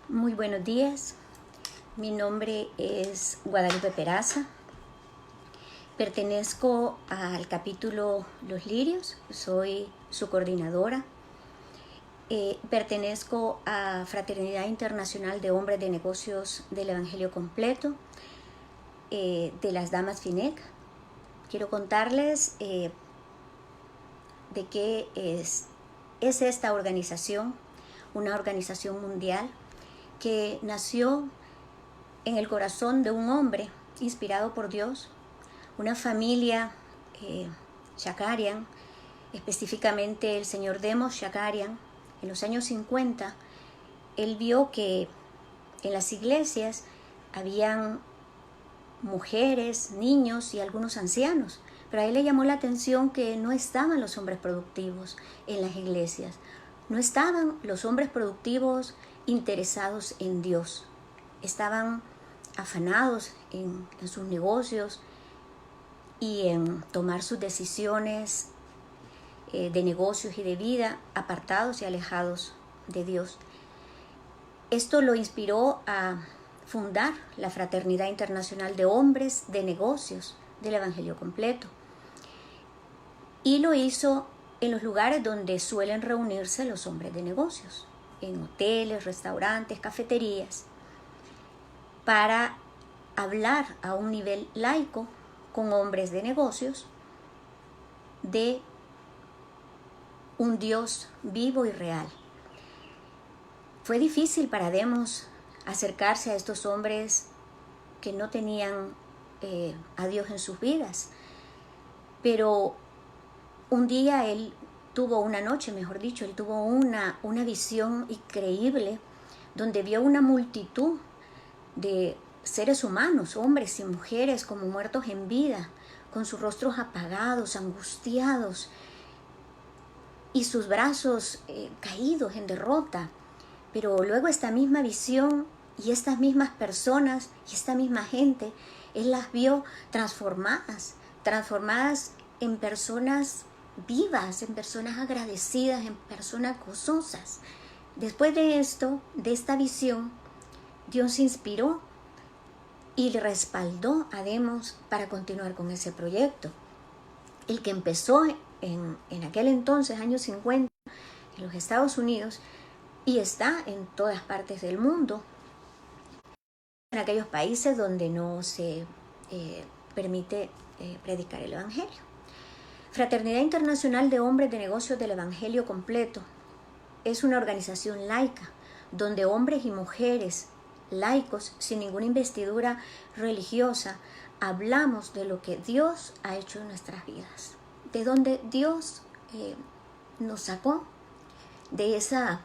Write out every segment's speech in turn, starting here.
Muy buenos días, mi nombre es Guadalupe Peraza, pertenezco al capítulo Los Lirios, soy su coordinadora, pertenezco a Fraternidad Internacional de Hombres de Negocios del Evangelio Completo, de las Damas FINEC. Quiero contarles de qué es esta organización, una organización mundial que nació en el corazón de un hombre inspirado por Dios, una familia Shakarian, específicamente el señor Demos Shakarian. En los años 50, él vio que en las iglesias habían mujeres, niños y algunos ancianos, pero a él le llamó la atención que no estaban los hombres productivos en las iglesias, no estaban los hombres productivos interesados en Dios, estaban afanados en sus negocios y en tomar sus decisiones de negocios y de vida, apartados y alejados de Dios. Esto lo inspiró a fundar la Fraternidad Internacional de Hombres de Negocios del Evangelio Completo. Y lo hizo en los lugares donde suelen reunirse los hombres de negocios, en hoteles, restaurantes, cafeterías, para hablar a un nivel laico con hombres de negocios de un Dios vivo y real. Fue difícil para Demos acercarse a estos hombres que no tenían a Dios en sus vidas, pero un día él tuvo una noche, mejor dicho, él tuvo una visión increíble donde vio una multitud de seres humanos, hombres y mujeres como muertos en vida, con sus rostros apagados, angustiados y sus brazos caídos en derrota. Pero luego esta misma visión y estas mismas personas y esta misma gente, él las vio transformadas en personas vivas, en personas agradecidas, en personas gozosas. Después de esto, de esta visión, Dios se inspiró y le respaldó a Demos para continuar con ese proyecto. El que empezó en aquel entonces, años 50, en los Estados Unidos, y está en todas partes del mundo, en aquellos países donde no se permite predicar el Evangelio. Fraternidad Internacional de Hombres de Negocios del Evangelio Completo es una organización laica donde hombres y mujeres laicos, sin ninguna investidura religiosa, hablamos de lo que Dios ha hecho en nuestras vidas, de donde Dios nos sacó de esa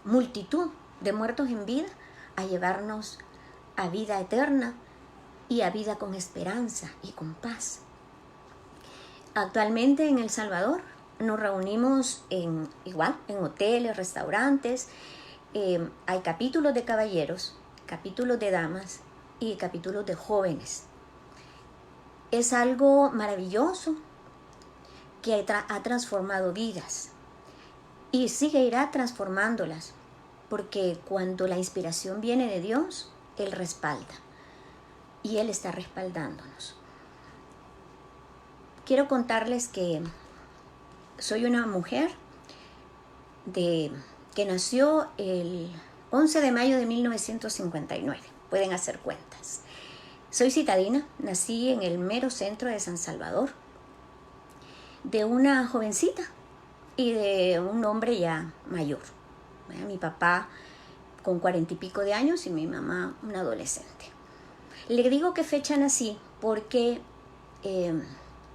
multitud de muertos en vida a llevarnos a vida eterna y a vida con esperanza y con paz. Actualmente en El Salvador nos reunimos en hoteles, restaurantes. Hay capítulos de caballeros, capítulos de damas y capítulos de jóvenes. Es algo maravilloso que ha transformado vidas y seguirá transformándolas, porque cuando la inspiración viene de Dios, Él respalda y Él está respaldándonos. Quiero contarles que soy una mujer que nació el 11 de mayo de 1959. Pueden hacer cuentas. Soy citadina, nací en el mero centro de San Salvador, de una jovencita y de un hombre ya mayor. Mi papá con 40 y pico de años y mi mamá una adolescente. Le digo qué fecha nací porque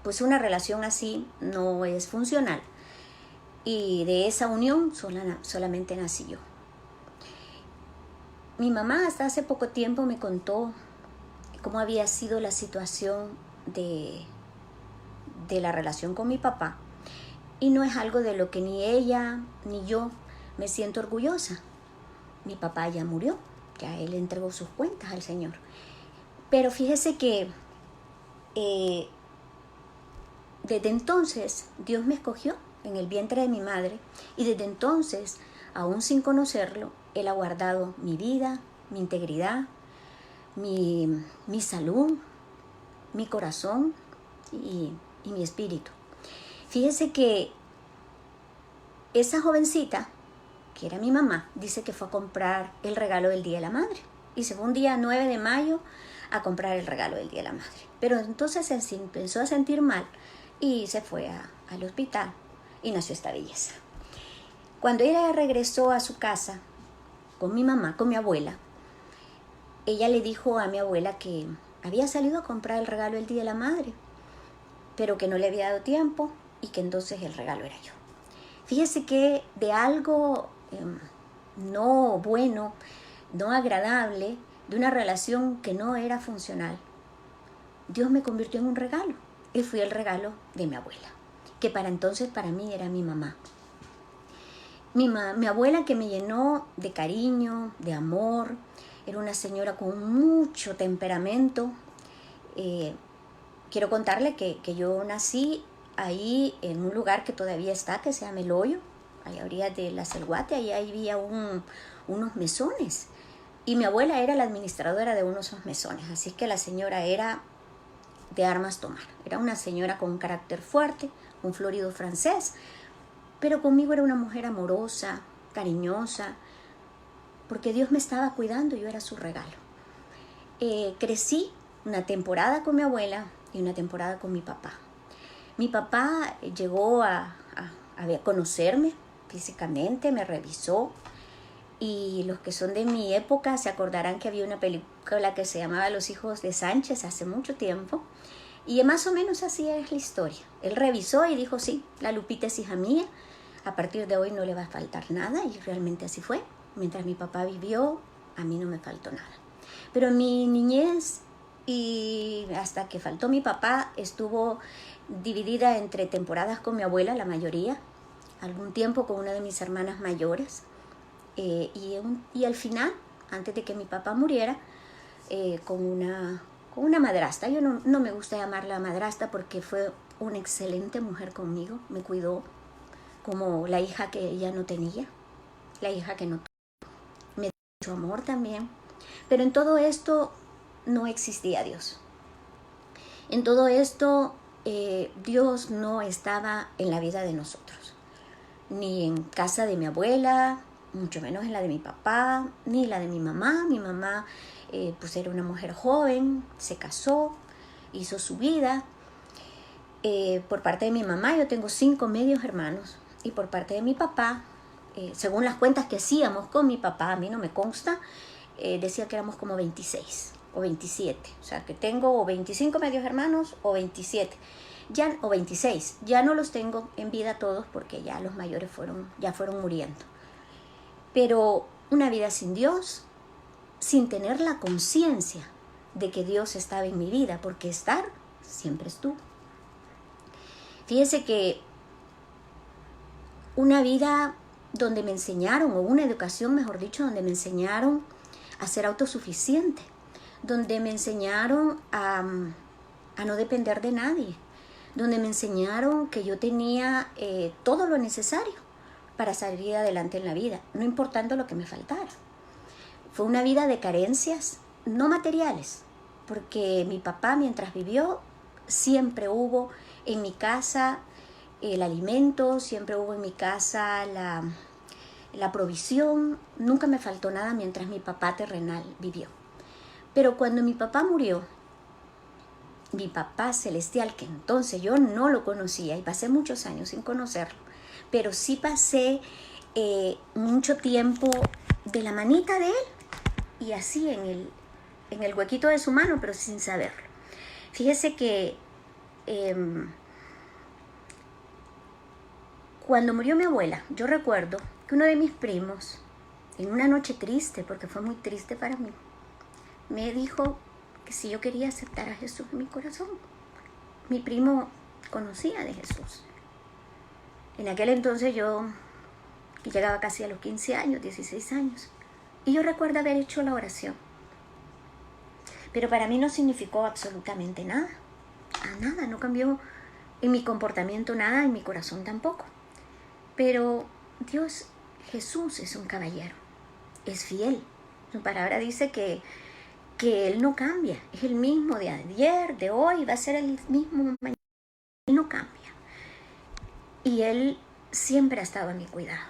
pues una relación así no es funcional, y de esa unión solamente nací yo. Mi mamá hasta hace poco tiempo me contó cómo había sido la situación de la relación con mi papá, y no es algo de lo que ni ella ni yo me siento orgullosa. Mi papá ya murió, ya él entregó sus cuentas al Señor. Pero fíjese que desde entonces Dios me escogió en el vientre de mi madre, y desde entonces, aún sin conocerlo, Él ha guardado mi vida, mi integridad, mi salud, mi corazón y mi espíritu. Fíjese que esa jovencita, que era mi mamá, dice que fue a comprar el regalo del Día de la Madre. Y se fue un día 9 de mayo a comprar el regalo del Día de la Madre. Pero entonces se empezó a sentir mal y se fue al hospital y nació esta belleza. Cuando ella regresó a su casa con mi mamá, con mi abuela, ella le dijo a mi abuela que había salido a comprar el regalo del Día de la Madre, pero que no le había dado tiempo y que entonces el regalo era yo. Fíjese que de algo no bueno, no agradable, de una relación que no era funcional, Dios me convirtió en un regalo. Y fui el regalo de mi abuela, que para entonces para mí era mi mamá. Mi abuela, que me llenó de cariño, de amor, era una señora con mucho temperamento. Quiero contarle que yo nací ahí en un lugar que todavía está, que se llama El Hoyo, allá a orillas de la Celguate. Allá había unos mesones y mi abuela era la administradora de uno de esos mesones, así que la señora era de armas tomar. Era una señora con un carácter fuerte, un florido francés, pero conmigo era una mujer amorosa, cariñosa, porque Dios me estaba cuidando, yo era su regalo. Crecí una temporada con mi abuela y una temporada con mi papá. Mi papá llegó a conocerme físicamente, me revisó, y los que son de mi época se acordarán que había una película que se llamaba Los hijos de Sánchez hace mucho tiempo, y más o menos así es la historia. Él revisó y dijo, sí, la Lupita es hija mía, a partir de hoy no le va a faltar nada, y realmente así fue. Mientras mi papá vivió, a mí no me faltó nada. Pero en mi niñez y hasta que faltó mi papá, estuvo dividida entre temporadas con mi abuela, la mayoría, algún tiempo con una de mis hermanas mayores, y al final, antes de que mi papá muriera, con una madrastra. Yo no me gusta llamarla madrastra porque fue una excelente mujer conmigo, me cuidó como la hija que ella no tenía, la hija que no tuvo. Me dio mucho amor también, pero en todo esto no existía Dios. En todo esto Dios no estaba en la vida de nosotros, ni en casa de mi abuela, mucho menos en la de mi papá, ni la de mi mamá. Mi mamá pues era una mujer joven, se casó, hizo su vida. Por parte de mi mamá yo tengo 5 medios hermanos, y por parte de mi papá, según las cuentas que hacíamos con mi papá, a mí no me consta, decía que éramos como 26 o 27, o sea que tengo o 25 medios hermanos o 27, o 26, ya no los tengo en vida todos porque ya los mayores ya fueron muriendo. Pero una vida sin Dios, sin tener la conciencia de que Dios estaba en mi vida, porque estar siempre estuvo. Fíjese que una vida donde me enseñaron, o una educación, mejor dicho, donde me enseñaron a ser autosuficiente, donde me enseñaron a no depender de nadie, donde me enseñaron que yo tenía todo lo necesario para salir adelante en la vida, no importando lo que me faltara. Fue una vida de carencias no materiales, porque mi papá, mientras vivió, siempre hubo en mi casa el alimento, siempre hubo en mi casa la provisión, nunca me faltó nada mientras mi papá terrenal vivió. Pero cuando mi papá murió, mi papá celestial, que entonces yo no lo conocía y pasé muchos años sin conocerlo, pero sí pasé mucho tiempo de la manita de él y así en el huequito de su mano, pero sin saberlo. Fíjese que cuando murió mi abuela, yo recuerdo que uno de mis primos, en una noche triste, porque fue muy triste para mí, me dijo que si yo quería aceptar a Jesús en mi corazón. Mi primo conocía de Jesús. En aquel entonces yo llegaba casi a los 15 años, 16 años, y yo recuerdo haber hecho la oración. Pero para mí no significó absolutamente nada. Nada, no cambió en mi comportamiento nada, en mi corazón tampoco. Pero Dios, Jesús es un caballero. es fiel. Su palabra dice que Él no cambia, es el mismo de ayer, de hoy, va a ser el mismo mañana. Él no cambia. Y Él siempre ha estado a mi cuidado.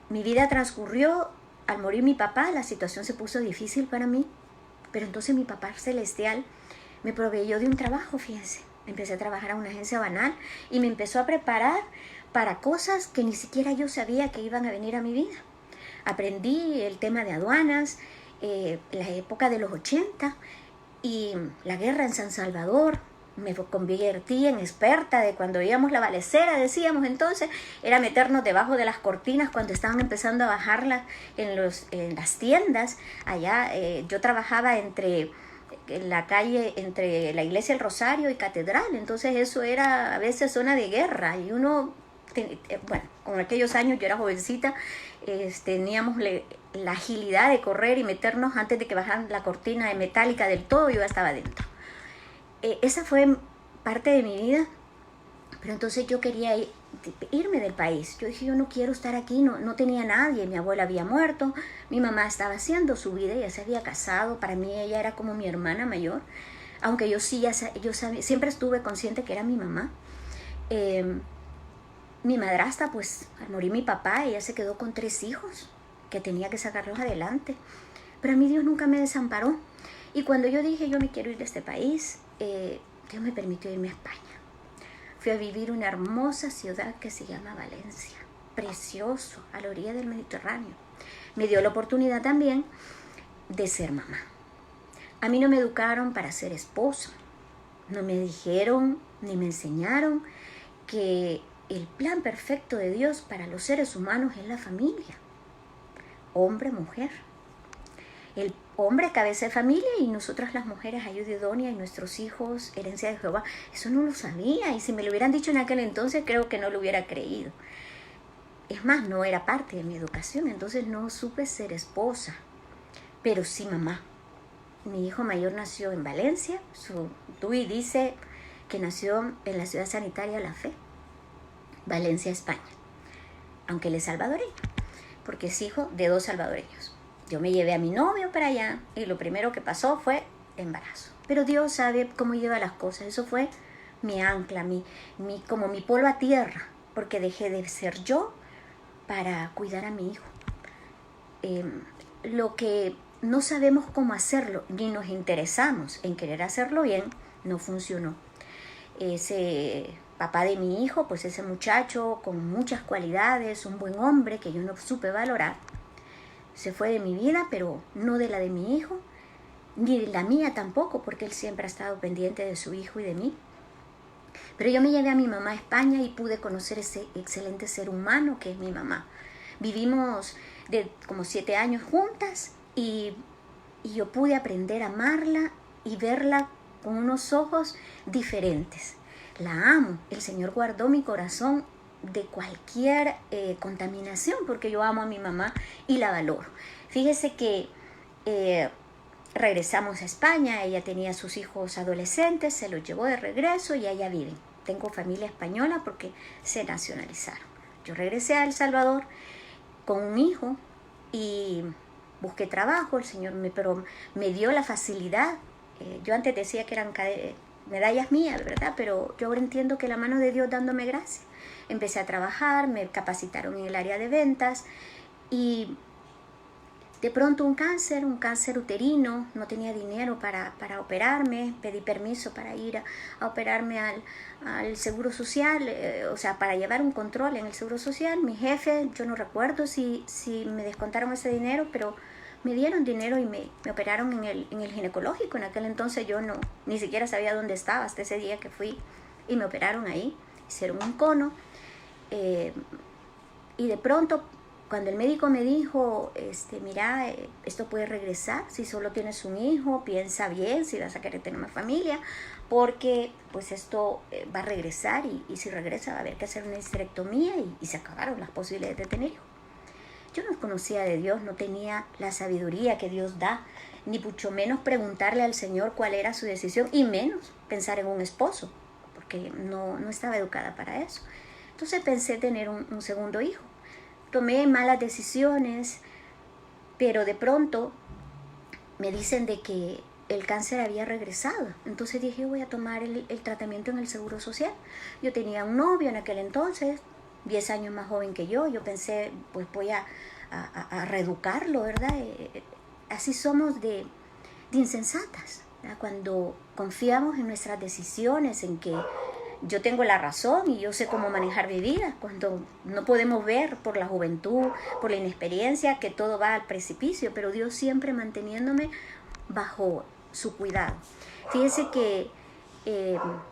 Mi vida transcurrió, al morir mi papá, la situación se puso difícil para mí, pero entonces mi papá celestial me proveyó de un trabajo, fíjense. Empecé a trabajar en una agencia banal y me empezó a preparar para cosas que ni siquiera yo sabía que iban a venir a mi vida. Aprendí el tema de aduanas, la época de los 80 y la guerra en San Salvador. Me convertí en experta de cuando íbamos la balacera, decíamos entonces, era meternos debajo de las cortinas cuando estaban empezando a bajarlas en las tiendas. Allá yo trabajaba en la calle entre la iglesia El Rosario y Catedral, entonces eso era a veces zona de guerra y uno, bueno, con aquellos años yo era jovencita, teníamos la agilidad de correr y meternos antes de que bajaran la cortina de metálica del todo, yo ya estaba dentro. Esa fue parte de mi vida, pero entonces yo quería irme del país. Yo dije, yo no quiero estar aquí, no tenía nadie, mi abuela había muerto, mi mamá estaba haciendo su vida, ella se había casado, para mí ella era como mi hermana mayor, aunque yo sí, yo siempre estuve consciente que era mi mamá. Mi madrastra, pues al morir mi papá, ella se quedó con 3 hijos, que tenía que sacarlos adelante, pero a mí Dios nunca me desamparó. Y cuando yo dije, yo me quiero ir de este país, Dios me permitió irme a España. Fui a vivir una hermosa ciudad que se llama Valencia, precioso, a la orilla del Mediterráneo. Me dio la oportunidad también de ser mamá. A mí no me educaron para ser esposa, no me dijeron ni me enseñaron que el plan perfecto de Dios para los seres humanos es la familia, hombre, mujer. El hombre cabeza de familia y nosotras las mujeres ayuda idónea y nuestros hijos herencia de Jehová. Eso no lo sabía y si me lo hubieran dicho en aquel entonces creo que no lo hubiera creído. Es más, no era parte de mi educación, entonces no supe ser esposa, pero sí mamá. Mi hijo mayor nació en Valencia, Dui dice que nació en la ciudad sanitaria La Fe, Valencia, España, aunque él es salvadoreño, porque es hijo de 2 salvadoreños. Yo me llevé a mi novio para allá y lo primero que pasó fue embarazo. Pero Dios sabe cómo lleva las cosas. Eso fue mi ancla, como mi polo a tierra, porque dejé de ser yo para cuidar a mi hijo. Lo que no sabemos cómo hacerlo, ni nos interesamos en querer hacerlo bien, no funcionó. Ese papá de mi hijo, pues ese muchacho con muchas cualidades, un buen hombre que yo no supe valorar, se fue de mi vida, pero no de la de mi hijo, ni de la mía tampoco, porque él siempre ha estado pendiente de su hijo y de mí. Pero yo me llevé a mi mamá a España y pude conocer ese excelente ser humano que es mi mamá. Vivimos como 7 años juntas y yo pude aprender a amarla y verla con unos ojos diferentes. La amo. El Señor guardó mi corazón de cualquier contaminación porque yo amo a mi mamá y la valoro. Fíjese que regresamos a España, ella tenía sus hijos adolescentes, se los llevó de regreso y allá viven. Tengo familia española porque se nacionalizaron. Yo regresé a El Salvador con un hijo y busqué trabajo, el Señor me dio la facilidad. Yo antes decía que eran medallas mías, ¿verdad? Pero yo ahora entiendo que la mano de Dios dándome gracia. Empecé a trabajar, me capacitaron en el área de ventas y de pronto un cáncer uterino, no tenía dinero para operarme, pedí permiso para ir a operarme al Seguro Social, o sea, para llevar un control en el Seguro Social. Mi jefe, yo no recuerdo si me descontaron ese dinero, pero me dieron dinero y me operaron en el ginecológico. En aquel entonces yo ni siquiera sabía dónde estaba hasta ese día que fui y me operaron ahí, hicieron un cono y de pronto cuando el médico me dijo, mira, esto puede regresar si solo tienes un hijo, piensa bien si vas a querer tener una familia, porque pues esto va a regresar y si regresa va a haber que hacer una histerectomía y se acabaron las posibilidades de tener hijos. Yo no conocía de Dios, no tenía la sabiduría que Dios da, ni mucho menos preguntarle al Señor cuál era su decisión, y menos pensar en un esposo, porque no estaba educada para eso. Entonces pensé tener un segundo hijo. Tomé malas decisiones, pero de pronto me dicen de que el cáncer había regresado. Entonces dije, voy a tomar el tratamiento en el Seguro Social. Yo tenía un novio en aquel entonces, 10 años más joven que yo pensé, pues voy a reeducarlo, ¿verdad? Así somos de insensatas, ¿verdad? Cuando confiamos en nuestras decisiones, en que yo tengo la razón y yo sé cómo manejar mi vida, cuando no podemos ver por la juventud, por la inexperiencia, que todo va al precipicio, pero Dios siempre manteniéndome bajo su cuidado. Fíjese que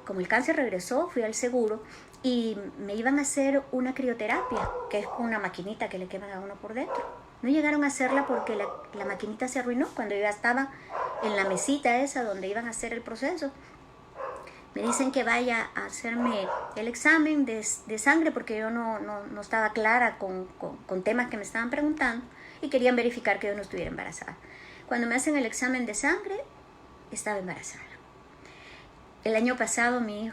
como el cáncer regresó, fui al seguro y me iban a hacer una crioterapia, que es una maquinita que le queman a uno por dentro. No llegaron a hacerla porque la maquinita se arruinó cuando yo ya estaba en la mesita esa donde iban a hacer el proceso. Me dicen que vaya a hacerme el examen de sangre porque yo no estaba clara con temas que me estaban preguntando y querían verificar que yo no estuviera embarazada. Cuando me hacen el examen de sangre, estaba embarazada. El año pasado mi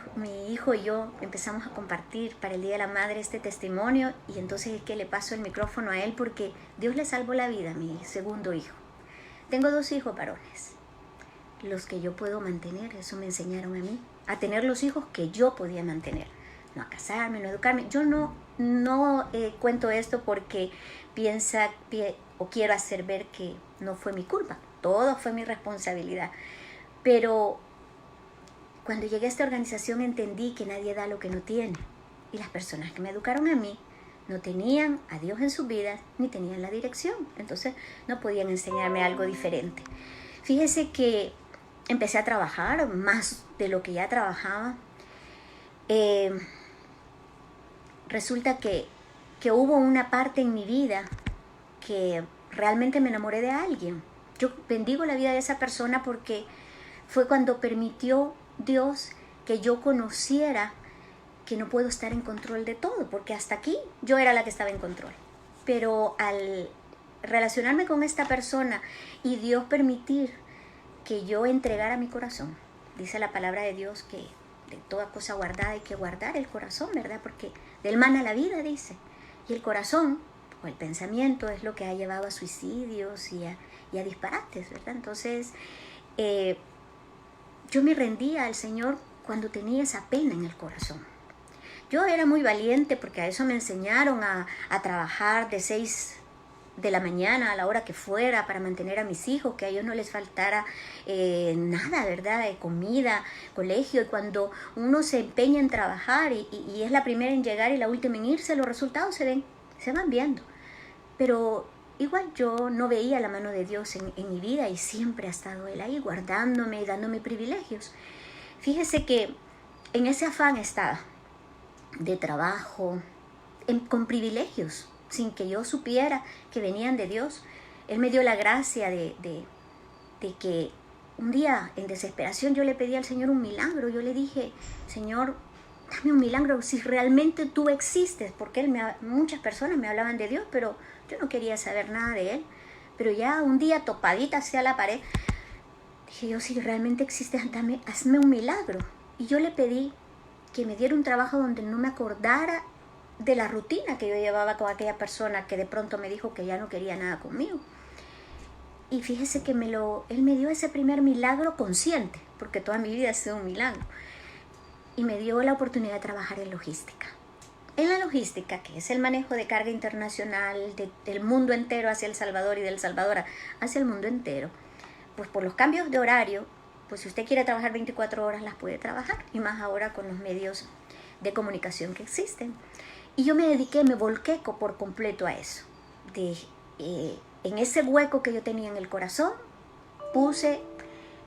hijo y yo empezamos a compartir para el Día de la Madre este testimonio, y entonces es que le paso el micrófono a él porque Dios le salvó la vida a mi segundo hijo. Tengo 2 hijos varones, los que yo puedo mantener. Eso me enseñaron a mí, a tener los hijos que yo podía mantener, no a casarme, no a educarme. Yo no cuento esto porque quiero hacer ver que no fue mi culpa, todo fue mi responsabilidad. Pero cuando llegué a esta organización entendí que nadie da lo que no tiene, y las personas que me educaron a mí no tenían a Dios en sus vidas ni tenían la dirección, entonces no podían enseñarme algo diferente. Fíjese que empecé a trabajar más de lo que ya trabajaba. Resulta que hubo una parte en mi vida que realmente me enamoré de alguien. Yo bendigo la vida de esa persona porque fue cuando permitió Dios que yo conociera que no puedo estar en control de todo, porque hasta aquí yo era la que estaba en control. Pero al relacionarme con esta persona y Dios permitir que yo entregara mi corazón, dice la palabra de Dios que de toda cosa guardada hay que guardar el corazón, ¿verdad? Porque del mana la vida, dice. Y el corazón o el pensamiento es lo que ha llevado a suicidios y a disparates, ¿verdad? Entonces, yo me rendía al Señor cuando tenía esa pena en el corazón. Yo era muy valiente porque a eso me enseñaron a trabajar de 6 de la mañana a la hora que fuera para mantener a mis hijos, que a ellos no les faltara nada, ¿verdad? De comida, colegio. Y cuando uno se empeña en trabajar y es la primera en llegar y la última en irse, los resultados se van viendo. Pero igual yo no veía la mano de Dios en mi vida, y siempre ha estado Él ahí guardándome y dándome privilegios. Fíjese que en ese afán estaba de trabajo, con privilegios, sin que yo supiera que venían de Dios. Él me dio la gracia de que un día en desesperación yo le pedí al Señor un milagro. Yo le dije, Señor, dame un milagro si realmente tú existes, porque muchas personas me hablaban de Dios, pero yo no quería saber nada de Él. Pero ya un día, topadita hacia la pared, dije yo, si realmente existes, hazme un milagro. Y yo le pedí que me diera un trabajo donde no me acordara de la rutina que yo llevaba con aquella persona que de pronto me dijo que ya no quería nada conmigo. Y fíjese que Él me dio ese primer milagro consciente, porque toda mi vida ha sido un milagro. Y me dio la oportunidad de trabajar en logística. En la logística, que es el manejo de carga internacional del mundo entero hacia El Salvador y del Salvador hacia el mundo entero, pues por los cambios de horario, pues si usted quiere trabajar 24 horas las puede trabajar, y más ahora con los medios de comunicación que existen. Y yo me volqué por completo a eso. En ese hueco que yo tenía en el corazón, puse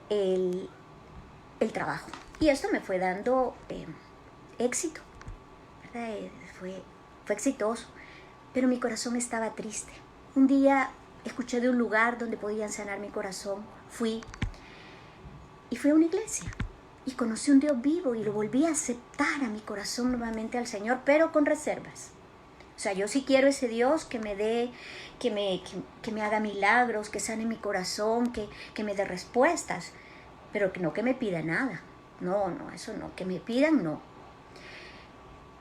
el trabajo. Y esto me fue dando éxito, ¿verdad? Fue exitoso, pero mi corazón estaba triste. Un día escuché de un lugar donde podían sanar mi corazón. Fui a una iglesia y conocí un Dios vivo y lo volví a aceptar a mi corazón nuevamente al Señor, pero con reservas. O sea, yo sí quiero ese Dios que me dé, que me haga milagros, que sane mi corazón, que me dé respuestas, pero no que me pida nada. No, eso no, que me pidan no.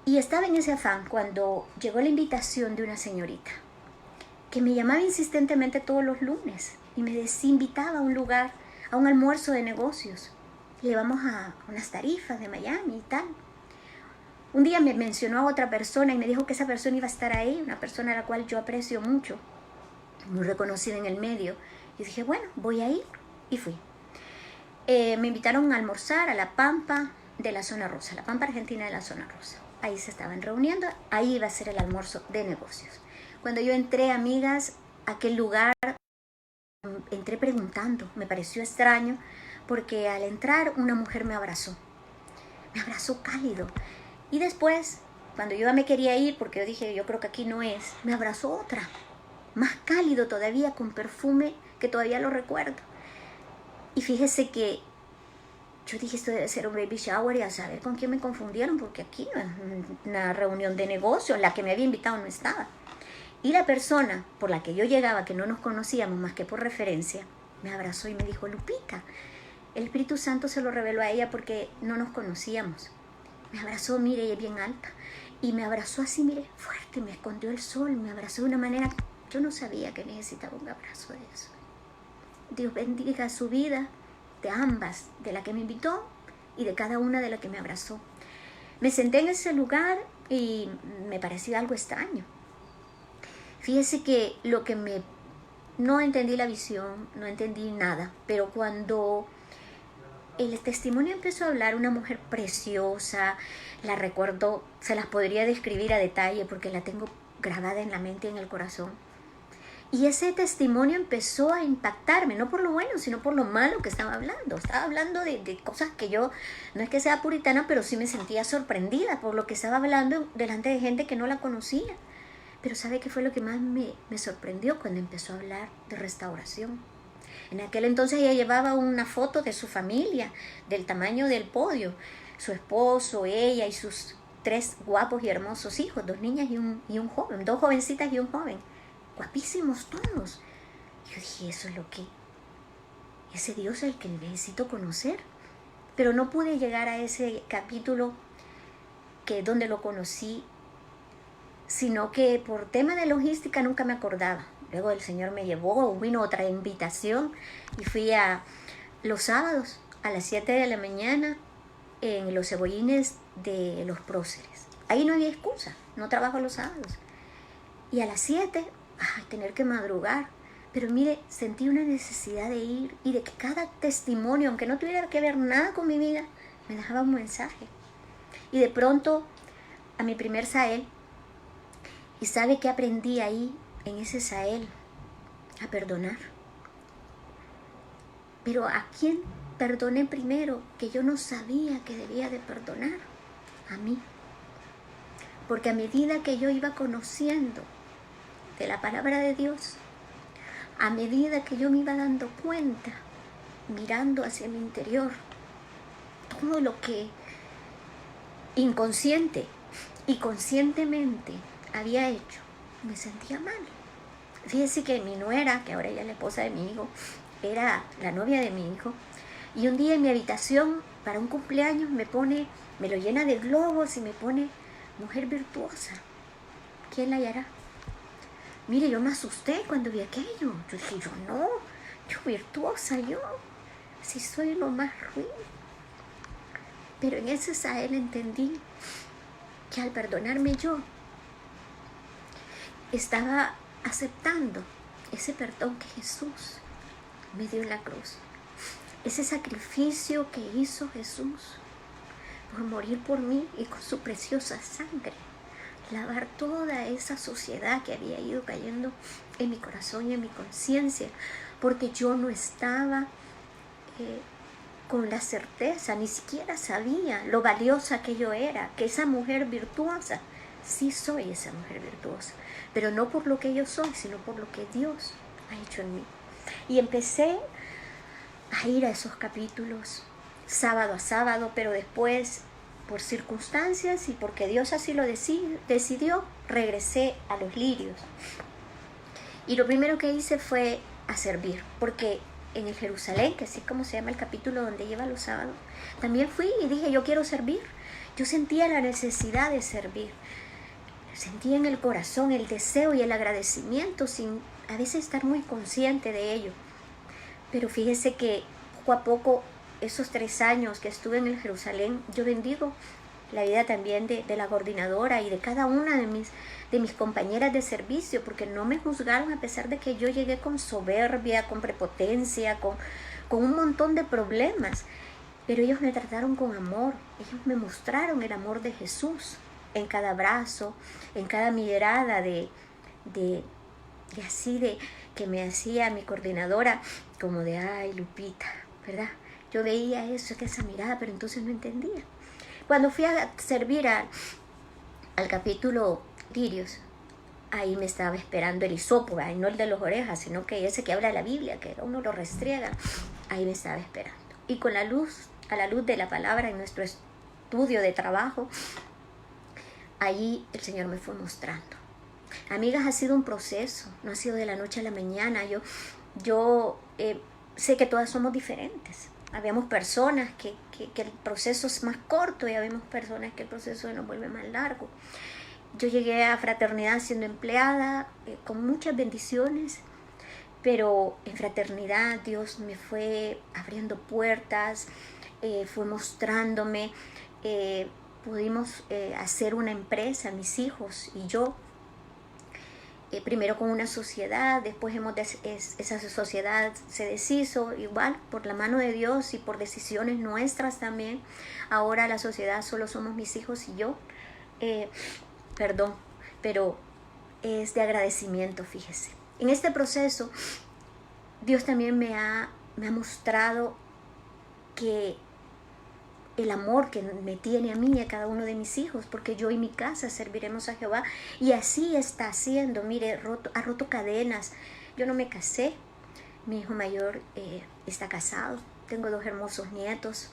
Y estaba en ese afán cuando llegó la invitación de una señorita que me llamaba insistentemente todos los lunes y me invitaba a un lugar, a un almuerzo de negocios. Le íbamos a unas tarifas de Miami y tal. Un día me mencionó a otra persona y me dijo que esa persona iba a estar ahí, una persona a la cual yo aprecio mucho, muy reconocida en el medio. Y dije, bueno, voy a ir, y fui. Me invitaron a almorzar a la Pampa de la Zona Rosa, la Pampa Argentina de la Zona Rosa. Ahí se estaban reuniendo, ahí iba a ser el almuerzo de negocios. Cuando yo entré, amigas, a aquel lugar, entré preguntando, me pareció extraño, porque al entrar una mujer me abrazó cálido. Y después, cuando yo me quería ir, porque yo dije, yo creo que aquí no es, me abrazó otra, más cálido todavía, con perfume que todavía lo recuerdo. Y fíjese que yo dije, esto debe ser un baby shower, y a saber con quién me confundieron, porque aquí no es una reunión de negocios, la que me había invitado no estaba. Y la persona por la que yo llegaba, que no nos conocíamos más que por referencia, me abrazó y me dijo, Lupita, el Espíritu Santo se lo reveló a ella porque no nos conocíamos. Me abrazó, mire, ella es bien alta, y me abrazó así, mire, fuerte, me escondió el sol, me abrazó de una manera, yo no sabía que necesitaba un abrazo de eso. Dios bendiga su vida, de ambas, de la que me invitó y de cada una de la que me abrazó. Me senté en ese lugar y me parecía algo extraño. Fíjese que no entendí la visión, no entendí nada, pero cuando el testimonio empezó a hablar, una mujer preciosa, la recuerdo, se las podría describir a detalle porque la tengo grabada en la mente y en el corazón. Y ese testimonio empezó a impactarme, no por lo bueno, sino por lo malo que estaba hablando. Estaba hablando de cosas que yo, no es que sea puritana, pero sí me sentía sorprendida por lo que estaba hablando delante de gente que no la conocía. Pero ¿sabe qué fue lo que más me sorprendió cuando empezó a hablar de restauración? En aquel entonces ella llevaba una foto de su familia, del tamaño del podio. Su esposo, ella y sus 3 guapos y hermosos hijos, 2 niñas y un joven, 2 jovencitas y un joven. Guapísimos todos. Yo dije, eso es lo que... ese Dios es el que necesito conocer. Pero no pude llegar a ese capítulo donde lo conocí, sino que por tema de logística nunca me acordaba. Luego el Señor me llevó, vino otra invitación y fui a los sábados a las 7 de la mañana en los cebollines de los próceres. Ahí no había excusa, no trabajo los sábados. Y a las 7, tener que madrugar. Pero mire, sentí una necesidad de ir y de que cada testimonio, aunque no tuviera que ver nada con mi vida, me dejaba un mensaje. Y de pronto, a mi primer Sahel, ¿y sabe qué aprendí ahí, en ese Sahel? A perdonar. Pero ¿a quién perdoné primero? Que yo no sabía que debía de perdonar. A mí. Porque a medida que yo iba conociendo de la palabra de Dios, a medida que yo me iba dando cuenta, mirando hacia mi interior, todo lo que inconsciente y conscientemente había hecho, me sentía mal. Fíjese que mi nuera, que ahora ella es la esposa de mi hijo, era la novia de mi hijo, y un día en mi habitación, para un cumpleaños, me lo llena de globos y me pone mujer virtuosa. ¿Quién la hallará? Mire, yo me asusté cuando vi aquello. Yo dije, yo virtuosa, si soy lo más ruin. Pero en ese Sahel entendí que al perdonarme yo, estaba aceptando ese perdón que Jesús me dio en la cruz. Ese sacrificio que hizo Jesús por morir por mí y con su preciosa sangre lavar toda esa suciedad que había ido cayendo en mi corazón y en mi conciencia, porque yo no estaba con la certeza, ni siquiera sabía lo valiosa que yo era, que esa mujer virtuosa, sí soy esa mujer virtuosa, pero no por lo que yo soy, sino por lo que Dios ha hecho en mí. Y empecé a ir a esos capítulos sábado a sábado, pero después, por circunstancias y porque Dios así lo decidió, regresé a los lirios. Y lo primero que hice fue a servir, porque en el Jerusalén, que así es como se llama el capítulo donde lleva los sábados, también fui y dije, yo quiero servir. Yo sentía la necesidad de servir. sentía en el corazón el deseo y el agradecimiento sin a veces estar muy consciente de ello. Pero fíjese que poco a poco, esos 3 años que estuve en el Jerusalén, yo bendigo la vida también de la coordinadora y de cada una de mis compañeras de servicio, porque no me juzgaron a pesar de que yo llegué con soberbia, con prepotencia, con un montón de problemas. Pero ellos me trataron con amor, ellos me mostraron el amor de Jesús en cada abrazo, en cada mirada que me hacía mi coordinadora, como de, ay, Lupita, ¿verdad? Yo veía eso, esa mirada, pero entonces no entendía. Cuando fui a servir al capítulo Lirios, ahí me estaba esperando el hisopo, y no el de las orejas, sino que ese que habla de la Biblia, que uno lo restriega, ahí me estaba esperando. Y con a la luz de la palabra en nuestro estudio de trabajo, allí el Señor me fue mostrando. Amigas, ha sido un proceso, no ha sido de la noche a la mañana. Yo sé que todas somos diferentes. Habemos personas que el proceso es más corto y habemos personas que el proceso se nos vuelve más largo. Yo llegué a Fraternidad siendo empleada, con muchas bendiciones, pero en Fraternidad Dios me fue abriendo puertas, fue mostrándome, pudimos hacer una empresa, mis hijos y yo, primero con una sociedad, después esa sociedad se deshizo igual por la mano de Dios y por decisiones nuestras también. Ahora la sociedad solo somos mis hijos y yo, pero es de agradecimiento, fíjese. En este proceso Dios también me ha mostrado que el amor que me tiene a mí y a cada uno de mis hijos, porque yo y mi casa serviremos a Jehová, y así está haciendo. Mire, ha roto cadenas. Yo no me casé, mi hijo mayor está casado, tengo 2 hermosos nietos,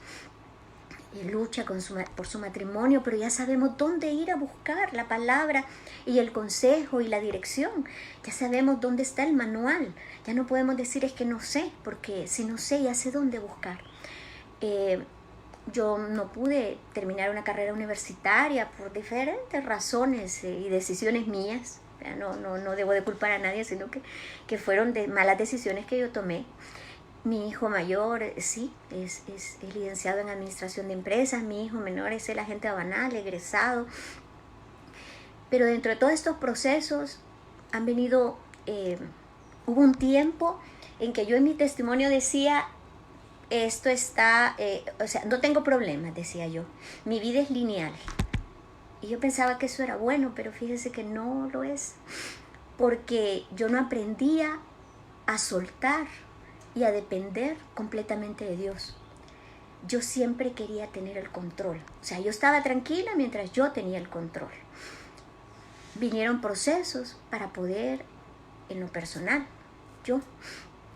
lucha por su matrimonio, pero ya sabemos dónde ir a buscar la palabra y el consejo y la dirección. Ya sabemos dónde está el manual. Ya no podemos decir es que no sé, porque si no sé ya sé dónde buscar. Yo no pude terminar una carrera universitaria por diferentes razones y decisiones mías. No debo de culpar a nadie, sino que fueron de malas decisiones que yo tomé. Mi hijo mayor, sí, es licenciado en Administración de Empresas. Mi hijo menor es el agente aduanal, egresado. Pero dentro de todos estos procesos hubo un tiempo en que yo en mi testimonio decía, esto está, no tengo problemas, decía yo. Mi vida es lineal. Y yo pensaba que eso era bueno, pero fíjese que no lo es. Porque yo no aprendía a soltar y a depender completamente de Dios. Yo siempre quería tener el control. O sea, yo estaba tranquila mientras yo tenía el control. Vinieron procesos para poder, en lo personal, yo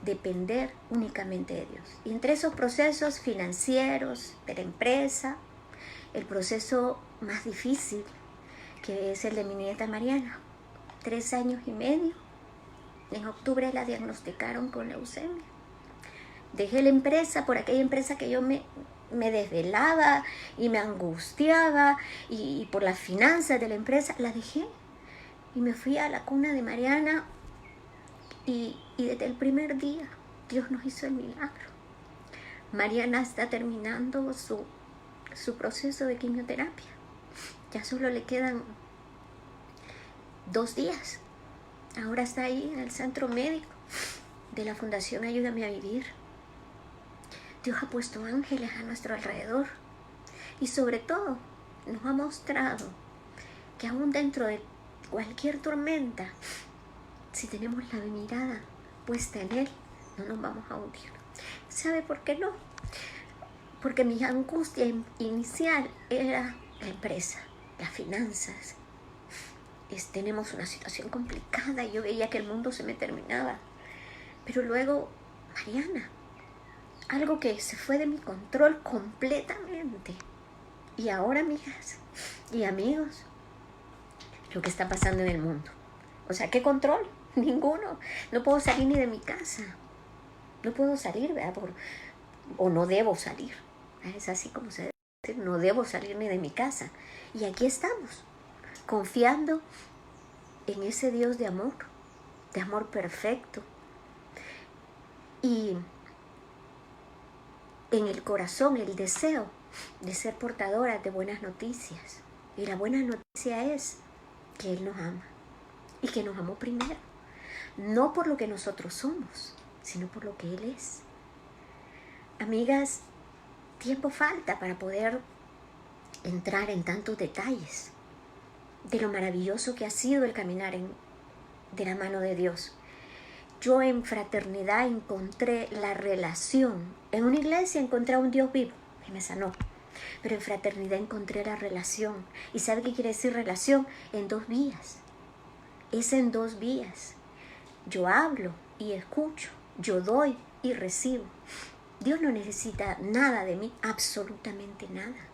depender únicamente de Dios. Y entre esos procesos financieros, de la empresa, el proceso más difícil, que es el de mi nieta Mariana, 3 años y medio. En octubre la diagnosticaron con leucemia. Dejé la empresa, por aquella empresa que yo me desvelaba y me angustiaba, y por las finanzas de la empresa, la dejé y me fui a la cuna de Mariana, y desde el primer día Dios nos hizo el milagro. Mariana está terminando su proceso de quimioterapia. Ya solo le quedan 2 días. Ahora está ahí en el centro médico de la Fundación Ayúdame a Vivir. Dios ha puesto ángeles a nuestro alrededor y sobre todo nos ha mostrado que aún dentro de cualquier tormenta, si tenemos la mirada puesta en Él, no nos vamos a hundir. ¿Sabe por qué no? Porque mi angustia inicial era la empresa, las finanzas. Tenemos una situación complicada y yo veía que el mundo se me terminaba. Pero luego, Mariana, algo que se fue de mi control completamente. Y ahora, amigas y amigos, lo que está pasando en el mundo. O sea, ¿qué control? Ninguno. No puedo salir ni de mi casa. No puedo salir, ¿verdad? O no debo salir. Es así como se debe decir. No debo salir ni de mi casa. Y aquí estamos, confiando en ese Dios de amor perfecto, y en el corazón el deseo de ser portadoras de buenas noticias. Y la buena noticia es que Él nos ama, y que nos amó primero, no por lo que nosotros somos, sino por lo que Él es. Amigas, tiempo falta para poder entrar en tantos detalles de lo maravilloso que ha sido el caminar de la mano de Dios. Yo en fraternidad encontré la relación. En una iglesia encontré a un Dios vivo que me sanó. Pero en fraternidad encontré la relación. ¿Y sabe qué quiere decir relación? En 2 vías. Es en 2 vías. Yo hablo y escucho. Yo doy y recibo. Dios no necesita nada de mí, absolutamente nada.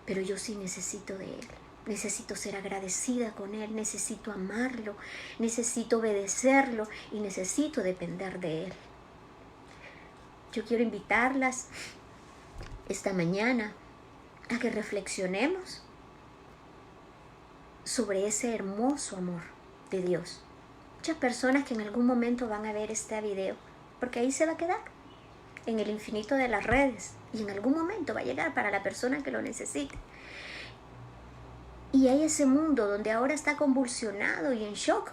Pero yo sí necesito de Él. Necesito ser agradecida con Él, necesito amarlo, necesito obedecerlo y necesito depender de Él. Yo quiero invitarlas esta mañana a que reflexionemos sobre ese hermoso amor de Dios. Muchas personas que en algún momento van a ver este video, porque ahí se va a quedar, en el infinito de las redes, y en algún momento va a llegar para la persona que lo necesite. Y hay ese mundo donde ahora está convulsionado y en shock,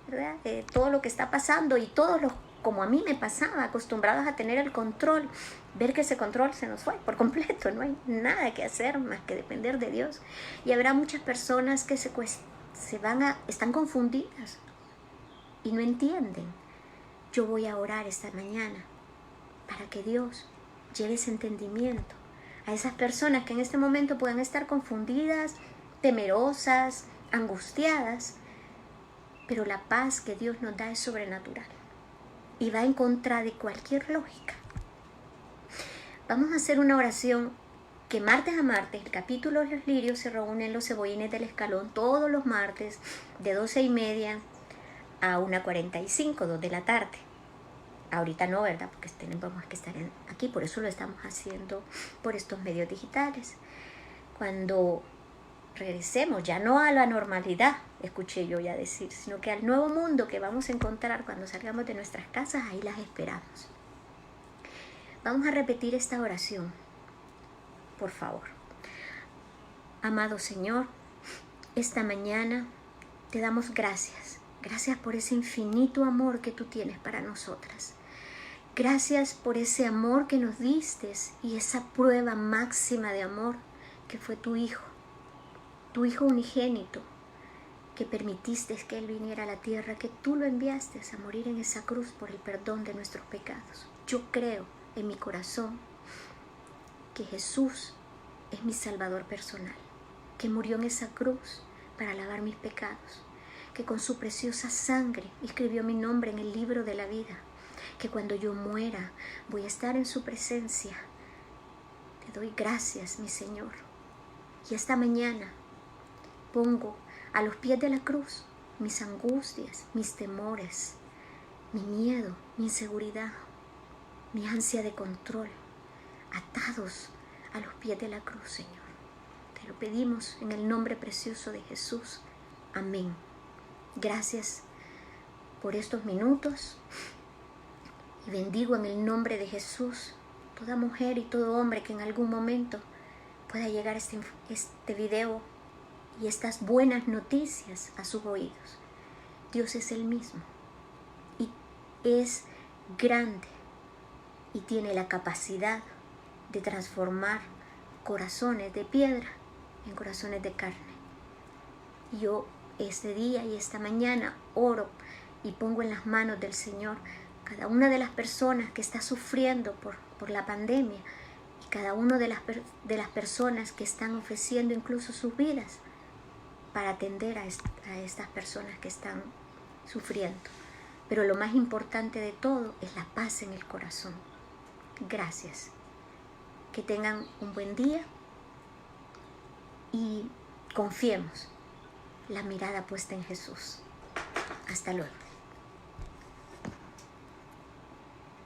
¿verdad? Todo lo que está pasando, y todos los, como a mí me pasaba, acostumbrados a tener el control, ver que ese control se nos fue por completo. No hay nada que hacer más que depender de Dios. Y habrá muchas personas que están confundidas y no entienden. Yo voy a orar esta mañana para que Dios lleve ese entendimiento a esas personas que en este momento puedan estar confundidas, temerosas, angustiadas, pero la paz que Dios nos da es sobrenatural y va en contra de cualquier lógica. Vamos a hacer una oración que martes a martes, el capítulo de los lirios, se reúnen los cebollines del escalón todos los martes de 12:30 a 1:45, 2 de la tarde. Ahorita no, ¿verdad? Porque tenemos que estar aquí, por eso lo estamos haciendo por estos medios digitales. Cuando regresemos, ya no a la normalidad, escuché yo ya decir, sino que al nuevo mundo que vamos a encontrar cuando salgamos de nuestras casas, ahí las esperamos. Vamos a repetir esta oración, por favor. Amado Señor, esta mañana te damos gracias. Gracias por ese infinito amor que tú tienes para nosotras. Gracias por ese amor que nos diste y esa prueba máxima de amor que fue tu Hijo unigénito, que permitiste que Él viniera a la tierra, que tú lo enviaste a morir en esa cruz por el perdón de nuestros pecados. Yo creo en mi corazón que Jesús es mi Salvador personal, que murió en esa cruz para lavar mis pecados, que con su preciosa sangre escribió mi nombre en el libro de la vida, que cuando yo muera voy a estar en su presencia. Te doy gracias, mi Señor. Y esta mañana pongo a los pies de la cruz mis angustias, mis temores, mi miedo, mi inseguridad, mi ansia de control, atados a los pies de la cruz, Señor. Te lo pedimos en el nombre precioso de Jesús. Amén. Gracias por estos minutos y bendigo en el nombre de Jesús toda mujer y todo hombre que en algún momento pueda llegar este video y estas buenas noticias a sus oídos. Dios es el mismo y es grande y tiene la capacidad de transformar corazones de piedra en corazones de carne. Yo este día y esta mañana oro y pongo en las manos del Señor cada una de las personas que está sufriendo por la pandemia y cada una de las personas que están ofreciendo incluso sus vidas para atender a estas personas que están sufriendo. Pero lo más importante de todo es la paz en el corazón. Gracias. Que tengan un buen día y confiemos la mirada puesta en Jesús. Hasta luego.